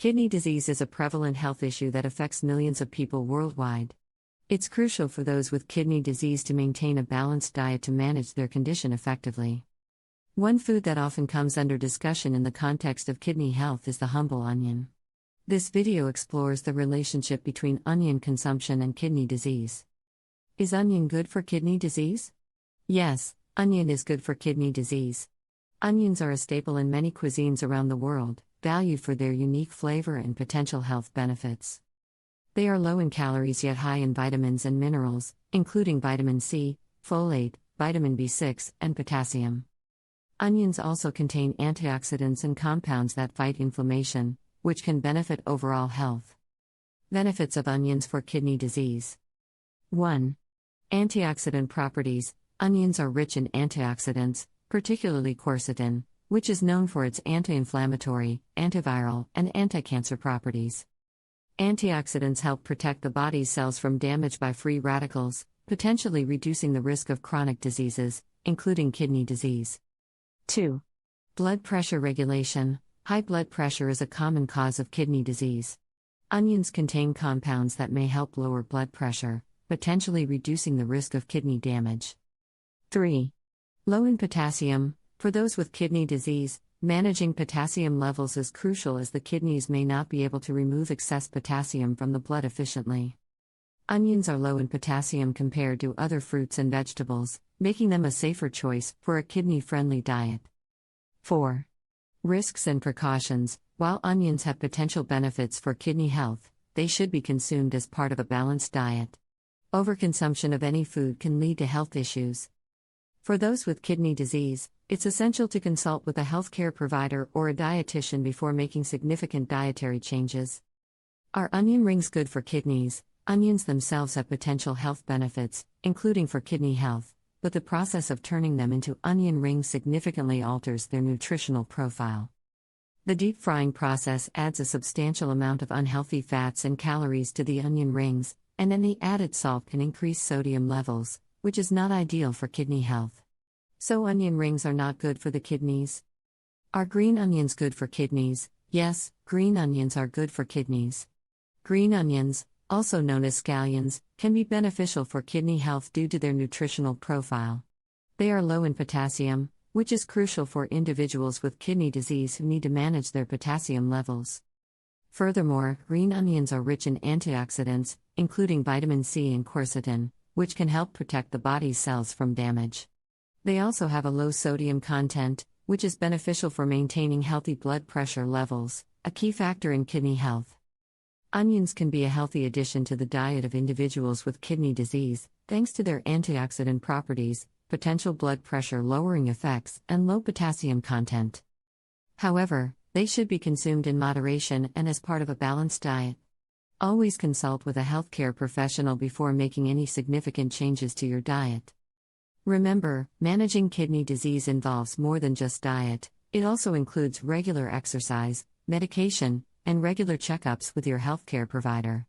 Kidney disease is a prevalent health issue that affects millions of people worldwide. It's crucial for those with kidney disease to maintain a balanced diet to manage their condition effectively. One food that often comes under discussion in the context of kidney health is the humble onion. This video explores the relationship between onion consumption and kidney disease. Is onion good for kidney disease? Yes, onion is good for kidney disease. Onions are a staple in many cuisines around the world, valued for their unique flavor and potential health benefits. They are low in calories yet high in vitamins and minerals, including vitamin C, folate, vitamin B6, and potassium. Onions also contain antioxidants and compounds that fight inflammation, which can benefit overall health. Benefits of onions for kidney disease. 1. Antioxidant properties. Onions are rich in antioxidants, particularly quercetin, which is known for its anti-inflammatory, antiviral, and anti-cancer properties. Antioxidants help protect the body's cells from damage by free radicals, potentially reducing the risk of chronic diseases, including kidney disease. 2. Blood pressure regulation. High blood pressure is a common cause of kidney disease. Onions contain compounds that may help lower blood pressure, potentially reducing the risk of kidney damage. 3. Low in potassium. For those with kidney disease, managing potassium levels is crucial as the kidneys may not be able to remove excess potassium from the blood efficiently. Onions are low in potassium compared to other fruits and vegetables, making them a safer choice for a kidney-friendly diet. 4. Risks and precautions. While onions have potential benefits for kidney health, they should be consumed as part of a balanced diet. Overconsumption of any food can lead to health issues. For those with kidney disease, it's essential to consult with a healthcare provider or a dietitian before making significant dietary changes. Are onion rings good for kidneys? Onions themselves have potential health benefits, including for kidney health, but the process of turning them into onion rings significantly alters their nutritional profile. The deep frying process adds a substantial amount of unhealthy fats and calories to the onion rings, and any added salt can increase sodium levels, which is not ideal for kidney health. So onion rings are not good for the kidneys? Are green onions good for kidneys? Yes, green onions are good for kidneys. Green onions, also known as scallions, can be beneficial for kidney health due to their nutritional profile. They are low in potassium, which is crucial for individuals with kidney disease who need to manage their potassium levels. Furthermore, green onions are rich in antioxidants, including vitamin C and quercetin, which can help protect the body's cells from damage. They also have a low sodium content, which is beneficial for maintaining healthy blood pressure levels, a key factor in kidney health. Onions can be a healthy addition to the diet of individuals with kidney disease, thanks to their antioxidant properties, potential blood pressure lowering effects, and low potassium content. However, they should be consumed in moderation and as part of a balanced diet. Always consult with a healthcare professional before making any significant changes to your diet. Remember, managing kidney disease involves more than just diet, it also includes regular exercise, medication, and regular checkups with your healthcare provider.